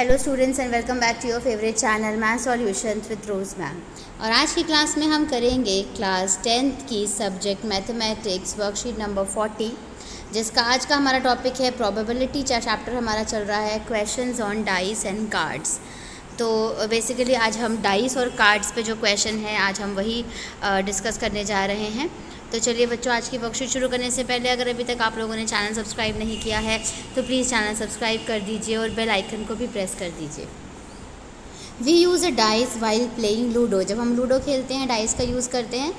Hello students and welcome back to your favourite channel math solutions with Rose ma'am. और आज की class में हम करेंगे क्लास 10th की सब्जेक्ट मैथमेटिक्स वर्कशीट नंबर 40, जिसका आज का हमारा टॉपिक है प्रोबेबिलिटी। चैप्टर हमारा चल रहा है questions on dice and cards. तो बेसिकली आज हम डाइस और कार्ड्स पे जो क्वेश्चन है आज हम वही डिस्कस करने जा रहे हैं। तो चलिए बच्चों, आज की वर्कशीट शुरू करने से पहले अगर अभी तक आप लोगों ने चैनल सब्सक्राइब नहीं किया है तो प्लीज़ चैनल सब्सक्राइब कर दीजिए और बेल आइकन को भी प्रेस कर दीजिए। We use a dice while playing ludo. जब हम लूडो खेलते हैं डाइस का यूज़ करते हैं।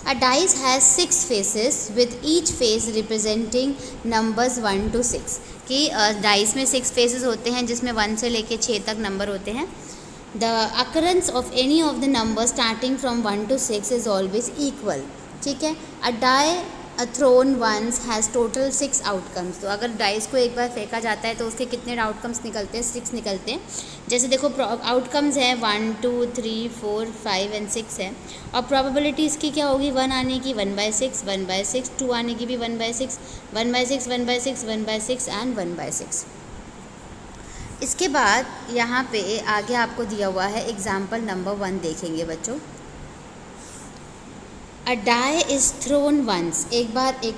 अ dice has 6 faces with each face representing numbers 1 to 6। कि डाइस में 6 फेसेस होते हैं जिसमें 1 से लेके 6 तक नंबर होते हैं। The occurrence of any of the number starting from 1 to 6 is always equal. ठीक है। A die thrown once has total 6 outcomes. तो अगर डाइस को एक बार फेंका जाता है तो उसके कितने आउटकम्स निकलते हैं? 6 निकलते हैं। जैसे देखो आउटकम्स है 1 2 3 4 5 एंड 6 है। और प्रोबेबिलिटी इसकी क्या होगी? 1 आने की 1/6, 1/6, 2 आने की भी 1/6, 1/6, 1/6, 1/6 एंड 1/6। इसके बाद यहाँ पे आगे आपको दिया हुआ है एग्जाम्पल नंबर 1 देखेंगे बच्चों। अ डाई इज़ थ्रोन वंस। एक बार एक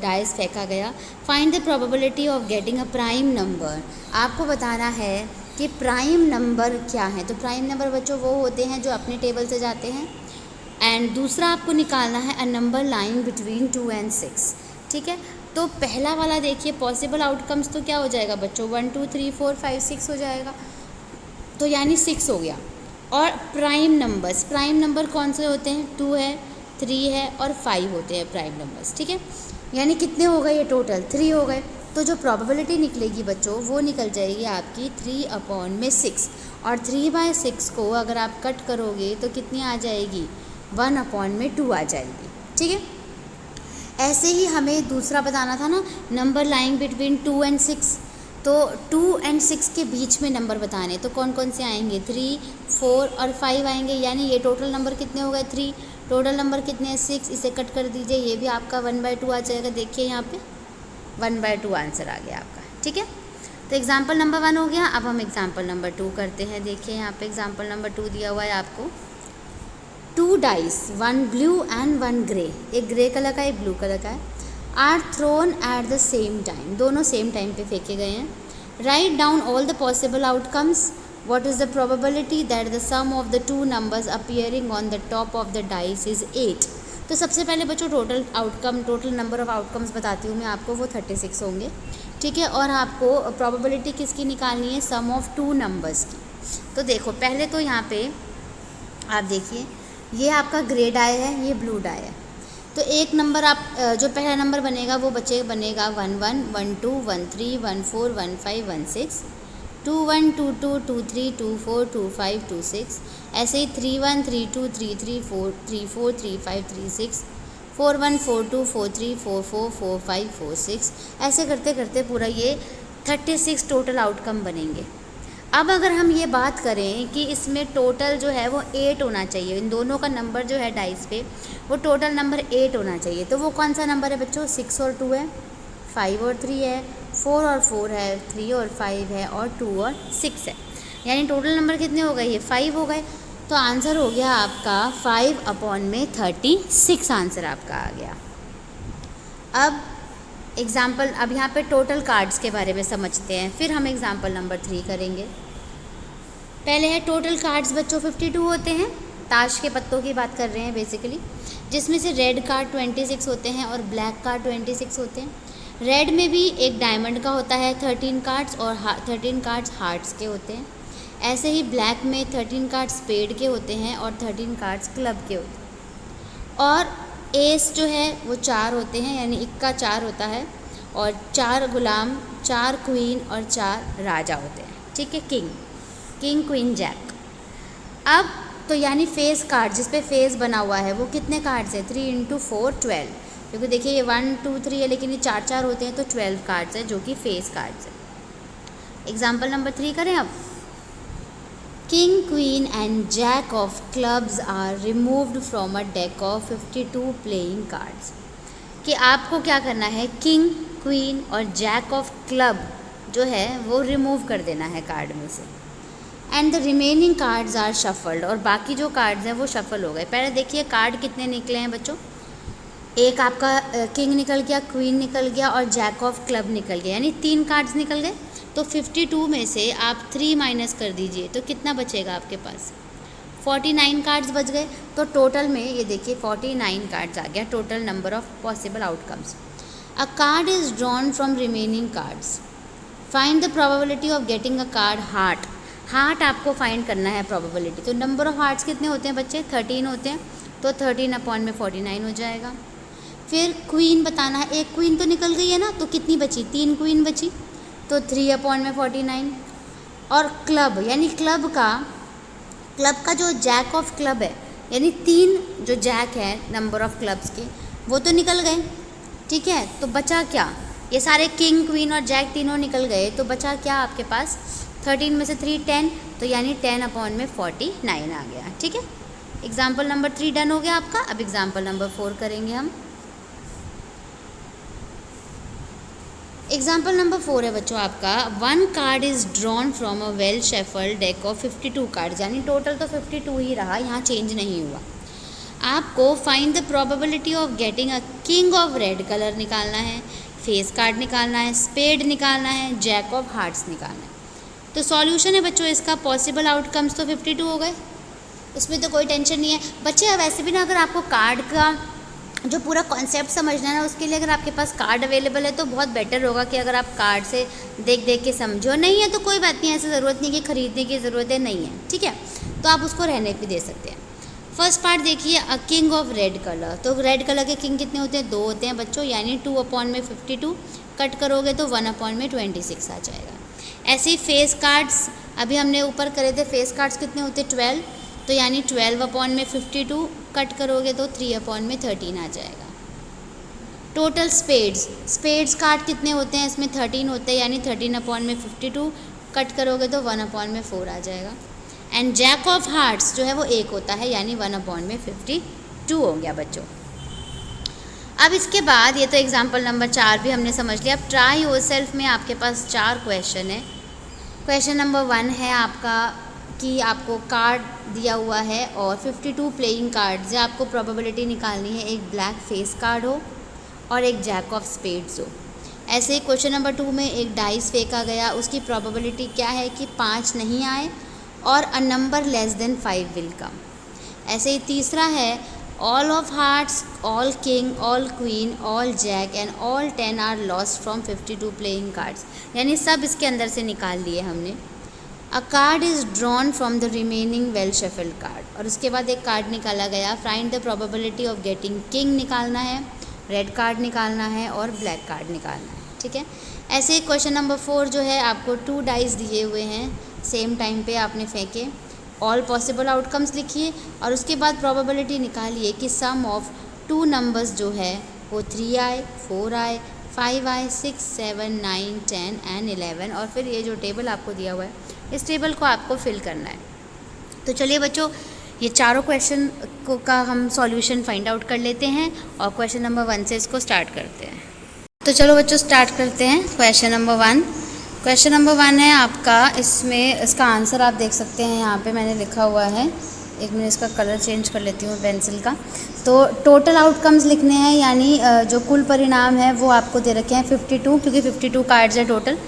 डाइस फेंका गया। Find the probability of getting a prime number. आपको बताना है कि प्राइम नंबर क्या है। तो प्राइम नंबर बच्चों वो होते हैं जो अपने टेबल से जाते हैं। एंड दूसरा आपको निकालना है a number line between 2 and 6। ठीक है। तो पहला वाला देखिए, पॉसिबल आउटकम्स तो क्या हो जाएगा बच्चों? 1 2 3 4 5 6 हो जाएगा। तो यानी 6 हो गया। और प्राइम नंबर कौन से होते हैं? 2 है, 3 है और 5 होते हैं प्राइम नंबर्स। ठीक है। यानी कितने हो गए? ये टोटल 3 हो गए। तो जो प्रोबेबिलिटी निकलेगी बच्चों वो निकल जाएगी आपकी 3/6। और 3/6 को अगर आप कट करोगे तो कितनी आ जाएगी? 1/2 आ जाएगी। ठीक है। ऐसे ही हमें दूसरा बताना था ना, नंबर लाइन बिटवीन 2 and 6। तो 2 and 6 के बीच में नंबर बताने, तो कौन कौन से आएंगे? 3 4 और 5 आएंगे। यानी ये टोटल नंबर कितने हो गए? 3। टोटल नंबर कितने हैं? 6। इसे कट कर दीजिए, ये भी आपका 1/2 आ जाएगा। देखिए यहाँ पे 1/2 आंसर आ गया आपका। ठीक है। तो एग्जाम्पल नंबर 1 हो गया। अब हम एग्जाम्पल नंबर 2 करते हैं। देखिए यहाँ पे एग्जाम्पल नंबर 2 दिया हुआ है आपको। 2 डाइस, 1 ब्लू एंड 1 ग्रे। एक ग्रे कलर का, एक ब्लू कलर का है। Are thrown at the same time. दोनों सेम टाइम पे फेंके गए हैं। Write down all the possible outcomes. What is the probability that the sum of the two numbers appearing on the top of the dice is 8? तो सबसे पहले बच्चों total number of outcomes बताती हूँ मैं आपको, वो 36 होंगे। ठीक है। और आपको प्रोबेबिलिटी किसकी निकालनी है? सम ऑफ 2 नंबर्स की। तो देखो पहले तो यहाँ पे आप देखिए, ये आपका ग्रे डाई है, ये ब्लू डाई है। तो एक नंबर आप जो पहला नंबर बनेगा वो बनेगा 1 1 1 2 1 3 1 4 1 5 1 6, 2 1 2 2 2 3 2 4 2 5 2 6। ऐसे ही 3 1 3 2 3 3 4 3 4 3 5 3 6, 4 1 4 2 4 3 4 4 4 5 4 6। ऐसे करते करते पूरा ये 36 टोटल आउटकम बनेंगे। अब अगर हम ये बात करें कि इसमें टोटल जो है वो 8 होना चाहिए, इन दोनों का नंबर जो है डाइस पे वो टोटल नंबर 8 होना चाहिए। तो वो कौन सा नंबर है बच्चों? 6 और 2 है, 5 और 3 है, 4 और 4 है, 3 और 5 है और 2 और 6 है। यानी टोटल नंबर कितने हो गए? ये 5 हो गए। तो आंसर हो गया आपका 5/36 आंसर आपका आ गया। अब यहाँ पे टोटल कार्ड्स के बारे में समझते हैं, फिर हम एग्जाम्पल नंबर 3 करेंगे। पहले है टोटल कार्ड्स बच्चों 52 होते हैं। ताश के पत्तों की बात कर रहे हैं बेसिकली, जिसमें से रेड कार्ड 26 होते हैं और ब्लैक कार्ड 26 होते हैं। रेड में भी एक डायमंड का होता है 13 कार्ड्स और 13 कार्ड्स हार्ट्स के होते हैं। ऐसे ही ब्लैक में 13 कार्ड्स स्पेड के होते हैं और 13 कार्ड्स क्लब के होते हैं। और एस जो है वो 4 होते हैं, यानी इक्का 4 होता है। और 4 गुलाम, 4 क्वीन और 4 राजा होते हैं। ठीक है। King queen jack. अब तो यानी फेस कार्ड, जिस पे फेस बना हुआ है वो कितने कार्ड्स हैं? 3 × 4 12। क्योंकि देखिए ये 1 2 3 है लेकिन ये 4 4 होते हैं, तो 12 कार्ड्स है जो कि फेस कार्ड्स है। एग्जाम्पल नंबर 3 करें अब। King queen and jack of clubs are removed from a deck of 52 playing cards. कि आपको क्या करना है? किंग क्वीन और जैक ऑफ क्लब जो है वो रिमूव कर देना है कार्ड में से। And the remaining cards are shuffled, और बाकी जो कार्ड्स हैं वो शफल हो गए। पहले देखिए कार्ड कितने निकले हैं बच्चों, एक आपका किंग निकल गया, क्वीन निकल गया और जैक ऑफ क्लब निकल गया, यानी 3 कार्ड्स निकल गए। तो 52 में से आप 3 माइनस कर दीजिए तो कितना बचेगा आपके पास, 49 कार्ड्स बच गए। तो टोटल में ये देखिए 49 कार्ड्स आ गया, total number of possible outcomes. A card is drawn from remaining cards, find the probability of getting a card heart. Heart आपको फाइंड करना है प्रोबेबिलिटी। तो नंबर ऑफ हार्ट्स कितने होते हैं बच्चे, 13 होते हैं, तो 13 अपॉन में 49 हो जाएगा। फिर क्वीन बताना है, एक क्वीन तो निकल गई है ना, तो कितनी बची, 3 क्वीन बची, तो 3 अपॉन में 49। और क्लब, यानी क्लब का जो जैक ऑफ क्लब है, यानी 3 जो जैक है नंबर ऑफ क्लब्स के, वो तो निकल गए, ठीक है। तो बचा क्या, ये सारे किंग क्वीन और जैक तीनों निकल गए, तो बचा क्या आपके पास, 13 में से 3 10, तो यानी 10 अपॉन में 49 आ गया, ठीक है। एग्जाम्पल नंबर 3 डन हो गया आपका। अब एग्जाम्पल नंबर 4 करेंगे हम। एग्जाम्पल नंबर 4 है बच्चों आपका, 1 card is drawn from a well shuffled deck of 52 cards, यानी टोटल तो 52 ही रहा, यहाँ चेंज नहीं हुआ। आपको find the probability of getting a king of red colour निकालना है, फेस कार्ड निकालना है, स्पेड निकालना है, जैक ऑफ हार्ट्स निकालना है। तो सॉल्यूशन है बच्चों इसका, पॉसिबल आउटकम्स तो 52 हो गए, इसमें तो कोई टेंशन नहीं है बच्चे। वैसे भी ना अगर आपको कार्ड का जो पूरा कॉन्सेप्ट समझना है ना, उसके लिए अगर आपके पास कार्ड अवेलेबल है तो बहुत बेटर होगा कि अगर आप कार्ड से देख देख के समझो। नहीं है तो कोई बात नहीं, ऐसी ज़रूरत नहीं कि ख़रीदने की ज़रूरत है, नहीं है, ठीक है, तो आप उसको रहने भी दे सकते हैं। फर्स्ट पार्ट देखिए, अ किंग ऑफ रेड कलर, तो रेड कलर के किंग कितने होते हैं, 2 होते हैं बच्चों, यानी 2 अपॉन में 52, कट करोगे तो 1 अपॉन में 26 आ जाएगा। ऐसे ही फेस कार्ड्स, अभी हमने ऊपर करे थे, फेस कार्ड्स कितने होते हैं, 12, तो यानी 12 अपॉन में 52, कट करोगे तो 3 अपॉन में 13 आ जाएगा। टोटल स्पेड्स कार्ड कितने होते हैं, इसमें 13 होते हैं, यानी 13 अपॉन में 52, कट करोगे तो 1 अपॉन में 4 आ जाएगा। एंड जैक ऑफ हार्ट्स जो है वो 1 होता है, यानी 1 अपॉन में 52 हो गया बच्चों। अब इसके बाद ये तो एग्जाम्पल नंबर 4 भी हमने समझ लिया। अब ट्राई योरसेल्फ में आपके पास 4 क्वेश्चन है। क्वेश्चन नंबर 1 है आपका कि आपको कार्ड दिया हुआ है और 52 प्लेइंग कार्ड्स है, आपको प्रोबेबिलिटी निकालनी है, एक ब्लैक फेस कार्ड हो और एक जैक ऑफ स्पेड्स हो। ऐसे ही क्वेश्चन नंबर 2 में एक डाइस फेंका गया, उसकी प्रोबेबिलिटी क्या है कि 5 नहीं आए और a number less than 5 will come. ऐसे ही तीसरा है, all of hearts, all king, all queen, all jack and all 10 are lost from 52 playing cards, यानी सब इसके अंदर से निकाल लिए हमने। A card is drawn from the remaining well shuffled card, और उसके बाद एक कार्ड निकाला गया। Find the probability of getting king निकालना है, रेड कार्ड निकालना है और ब्लैक कार्ड निकालना है, ठीक है। ऐसे ही क्वेश्चन नंबर 4 जो है, आपको 2 डाइस दिए हुए हैं, सेम टाइम पे आपने फेंके, ऑल पॉसिबल आउटकम्स लिखिए और उसके बाद प्रोबेबिलिटी निकालिए कि सम ऑफ 2 नंबर्स जो है वो 3 आए, 4 आए, 5 आए, 6, 7, 9, 10 एंड 11, और फिर ये जो टेबल आपको दिया हुआ है इस टेबल को आपको फिल करना है। तो चलिए बच्चों, ये चारों क्वेश्चन का हम सॉल्यूशन फाइंड आउट कर लेते हैं और क्वेश्चन नंबर 1 से इसको स्टार्ट करते हैं। तो चलो बच्चों स्टार्ट करते हैं। क्वेश्चन नंबर 1, क्वेश्चन नंबर 1 है आपका, इसमें इसका आंसर आप देख सकते हैं, यहाँ पे मैंने लिखा हुआ है, एक मिनट इसका कलर चेंज कर लेती हूँ पेंसिल का। तो टोटल आउटकम्स लिखने हैं, यानी जो कुल परिणाम है वो आपको दे रखे हैं 52, क्योंकि 52 कार्ड्स है टोटल,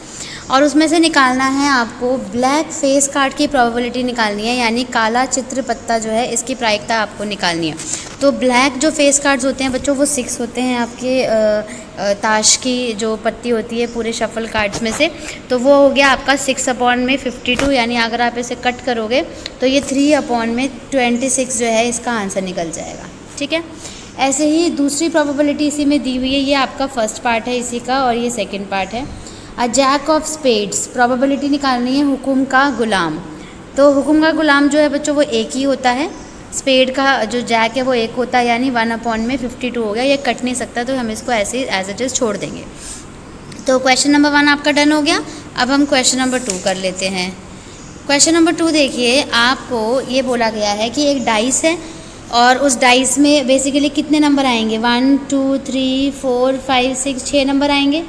और उसमें से निकालना है आपको ब्लैक फेस कार्ड की प्रोबेबिलिटी निकालनी है, यानी काला चित्र पत्ता जो है इसकी प्रायिकता आपको निकालनी है। तो ब्लैक जो फेस कार्ड्स होते हैं बच्चों वो 6 होते हैं आपके ताश की जो पत्ती होती है पूरे शफल कार्ड्स में से, तो वो हो गया आपका 6 अपॉन में 52, यानी अगर आप इसे कट करोगे तो ये 3 अपॉन में 26 जो है इसका आंसर निकल जाएगा, ठीक है। ऐसे ही दूसरी प्रोबेबिलिटी इसी में दी हुई है, ये आपका फर्स्ट पार्ट है इसी का और ये सेकेंड पार्ट है। A jack of spades, probability निकालनी है हुकुम का गुलाम। तो हुकुम का गुलाम जो है बच्चों वो 1 ही होता है, स्पेड का जो जैक है वो 1 होता है, यानी 1 अपॉन में 52 हो गया, ये कट नहीं सकता, तो हम इसको ऐसे ही एज इट इज़ छोड़ देंगे। तो क्वेश्चन नंबर 1 आपका डन हो गया। अब हम क्वेश्चन नंबर 2 कर लेते हैं। क्वेश्चन नंबर 2 देखिए, आपको ये बोला गया है कि एक डाइस है और उस डाइस में बेसिकली कितने नंबर आएंगे, 1, 2, 3, 4, 5, 6, 6 नंबर आएंगे,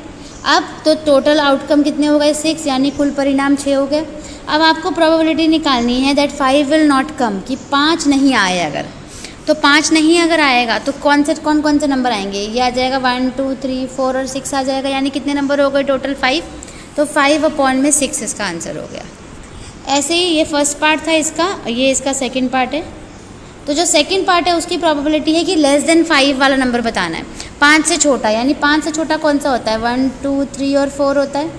अब तो टोटल आउटकम कितने हो गए 6, यानी कुल परिणाम 6 हो गए। अब आपको प्रोबेबिलिटी निकालनी है दैट 5 विल नॉट कम, कि 5 नहीं आए अगर, तो 5 नहीं अगर आएगा तो कौन कौन से नंबर आएंगे, ये आ जाएगा 1 2 3 4 और 6 आ जाएगा, यानी कितने नंबर हो गए टोटल 5, तो 5/6 इसका आंसर हो गया। ऐसे ही ये फर्स्ट पार्ट था इसका, ये इसका सेकंड पार्ट है। तो जो सेकंड पार्ट है उसकी प्रोबेबिलिटी है कि लेस देन 5 वाला नंबर बताना है, 5 से छोटा, यानी 5 से छोटा कौन सा होता है, 1 2 3 और 4 होता है।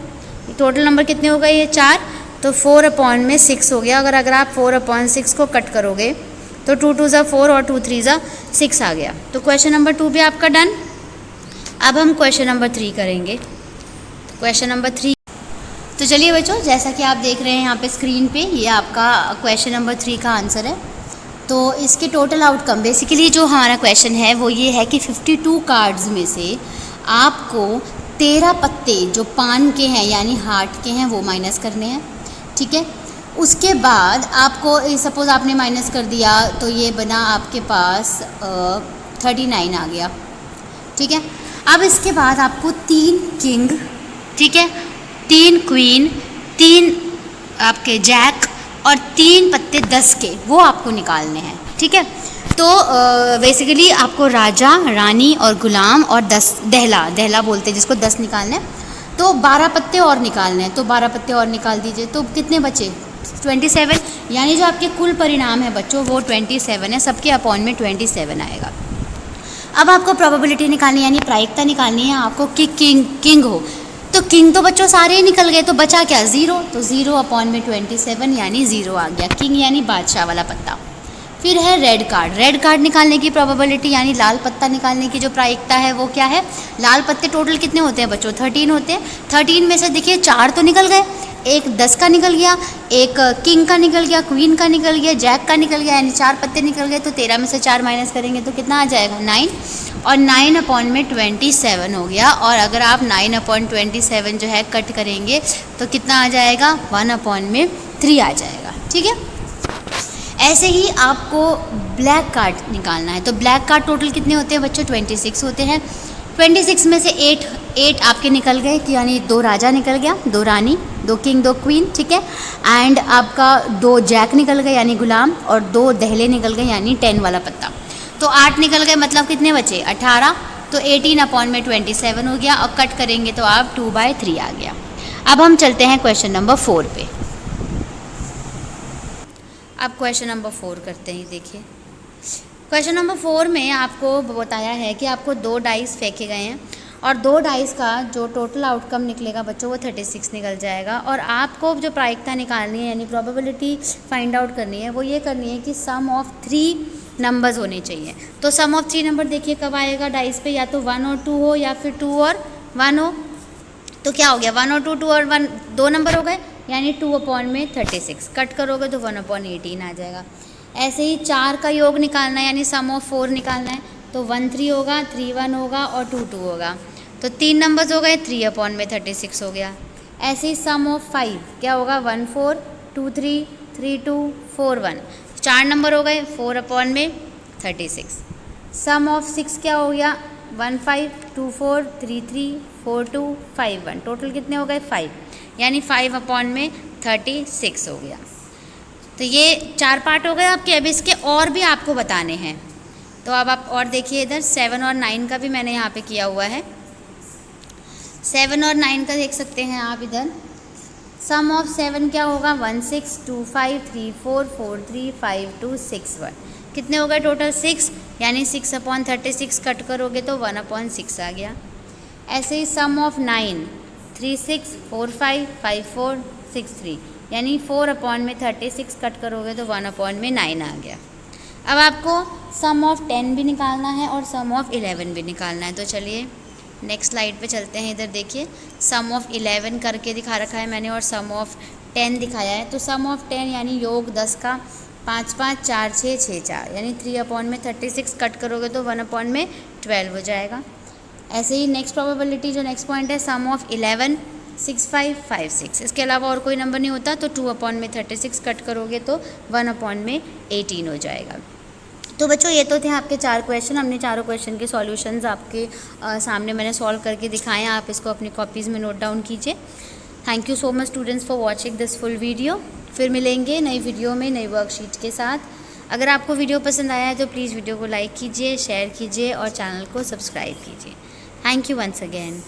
टोटल नंबर कितने हो गए ये 4, तो 4/6 हो गया। अगर आप 4/6 को कट करोगे तो 2 2 = 4 और 2 3 = 6 आ गया। तो क्वेश्चन नंबर 2 भी आपका डन। अब हम क्वेश्चन नंबर 3 करेंगे। क्वेश्चन नंबर 3, तो चलिए बच्चों, जैसा कि आप देख रहे हैं यहाँ पे स्क्रीन पे, ये आपका क्वेश्चन नंबर 3 का आंसर है। तो इसके टोटल आउटकम, बेसिकली जो हमारा क्वेश्चन है वो ये है कि 52 कार्ड्स में से आपको 13 पत्ते जो पान के हैं यानी हार्ट के हैं वो माइनस करने हैं, ठीक है। उसके बाद आपको सपोज़ आपने माइनस कर दिया तो ये बना आपके पास 39 आ गया, ठीक है। अब इसके बाद आपको 3 किंग, ठीक है, 3 क्वीन, 3 आपके जैक और 3 पत्ते 10 के, वो आपको निकालने हैं, ठीक है। तो बेसिकली आपको राजा, रानी और गुलाम और 10 दहला बोलते हैं जिसको 10 निकालने हैं, तो 12 पत्ते और निकालने हैं, तो 12 पत्ते और निकाल दीजिए। तो कितने बचे 27, यानी जो आपके कुल परिणाम है बच्चों वो 27 है, सबके अपॉन में 27 आएगा। अब आपको प्रोबेबिलिटी निकालनी यानी प्रायिकता निकालनी है आपको कि किंग हो, तो किंग तो बच्चों सारे ही निकल गए, तो बचा क्या 0, तो 0/27 यानी 0 आ गया, किंग यानी बादशाह वाला पत्ता। फिर है रेड कार्ड निकालने की प्रोबेबिलिटी यानी लाल पत्ता निकालने की जो प्रायिकता है वो क्या है, लाल पत्ते टोटल कितने होते हैं बच्चों 13 होते हैं, 13 में से देखिए 4 तो निकल गए, एक 10 का निकल गया, एक किंग का निकल गया, क्वीन का निकल गया, जैक का निकल गया, यानी 4 पत्ते निकल गए। तो 13 में से 4 माइनस करेंगे तो कितना आ जाएगा 9, और 9/27 हो गया। और अगर आप 9/27 जो है कट करेंगे तो कितना आ जाएगा 1/3 आ जाएगा, ठीक है। ऐसे ही आपको ब्लैक कार्ड निकालना है, तो ब्लैक कार्ड टोटल कितने होते हैं बच्चों 26 होते हैं। 26 में से 8 आपके निकल गए, यानी 2 राजा निकल गया, 2 रानी, 2 किंग, 2 क्वीन, ठीक है। एंड आपका 2 जैक निकल गए यानी गुलाम, और 2 दहले निकल गए यानी 10 वाला पत्ता। तो 8 निकल गए, मतलब कितने बचे 18, तो 18/27 हो गया, और कट करेंगे तो आप 2/3 आ गया। अब हम चलते हैं क्वेश्चन नंबर 4 पे। अब क्वेश्चन नंबर 4 करते हैं। देखिए क्वेश्चन नंबर 4 में आपको बताया है कि आपको 2 डाइस फेंके गए हैं, और 2 डाइस का जो टोटल आउटकम निकलेगा बच्चों वो 36 निकल जाएगा। और आपको जो प्रायिकता निकालनी है यानी प्रोबेबिलिटी फाइंड आउट करनी है वो ये करनी है कि सम ऑफ 3 नंबर्स होने चाहिए। तो सम ऑफ 3 नंबर देखिए कब आएगा डाइस पे, या तो 1 और 2 हो, या फिर 2 और 1 हो। तो क्या हो गया 1 और 2, 2 और 1 2 नंबर हो गए, यानी 2/36 कट करोगे तो 1/18 आ जाएगा। ऐसे ही 4 का योग निकालना है यानी सम ऑफ 4 निकालना है, तो 1 3 होगा, 3 1 होगा और 2 2 होगा, तो 3 नंबर्स हो गए, 3/36 हो गया। ऐसे ही सम ऑफ 5 क्या होगा 1 4 2 3 3 2 4 1, 4 नंबर हो गए, 4/36। सम ऑफ 6 क्या हो गया 1 5 2 4 3 3 4 2 5 1, टोटल कितने हो गए 5, यानी 5/36 हो गया। तो ये 4 पार्ट हो गए आपके। अब इसके और भी आपको बताने हैं, तो अब आप और देखिए इधर 7 और 9 का भी मैंने यहाँ पे किया हुआ है। 7 और 9 का देख सकते हैं आप इधर। सम ऑफ 7 क्या होगा 1 6 2 5 3 4 4 3 5 2 6 1, कितने हो गए टोटल 6, यानी 6/36 कट करोगे तो 1/6 आ गया। ऐसे ही सम ऑफ 9 3 6 4 5 5 4 6 3, यानी 4/36 कट करोगे तो 1/9 आ गया। अब आपको सम ऑफ 10 भी निकालना है और सम ऑफ 11 भी निकालना है। तो चलिए नेक्स्ट स्लाइड पे चलते हैं। इधर देखिए सम ऑफ 11 करके दिखा रखा है मैंने और सम ऑफ 10 दिखाया है। तो सम ऑफ 10 यानी योग 10 का 5 5 4 6 6 4, यानी 3/36 कट करोगे तो 1/12 हो जाएगा। ऐसे ही नेक्स्ट प्रोबेबिलिटी जो नेक्स्ट पॉइंट है सम ऑफ 11 6 5 5 6, इसके अलावा और कोई नंबर नहीं होता, तो 2/36 कट करोगे तो 1/18 हो जाएगा। तो बच्चों ये तो थे आपके 4 क्वेश्चन। हमने चारों क्वेश्चन के सॉल्यूशंस आपके सामने मैंने सॉल्व करके दिखाए हैं। आप इसको अपनी कॉपीज़ में नोट डाउन कीजिए। Thank you so much students for watching this full video. फिर मिलेंगे नई वीडियो में नई वर्कशीट के साथ। अगर आपको वीडियो पसंद आया है तो प्लीज़ वीडियो को लाइक कीजिए, शेयर कीजिए और चैनल को सब्सक्राइब कीजिए। Thank you once again.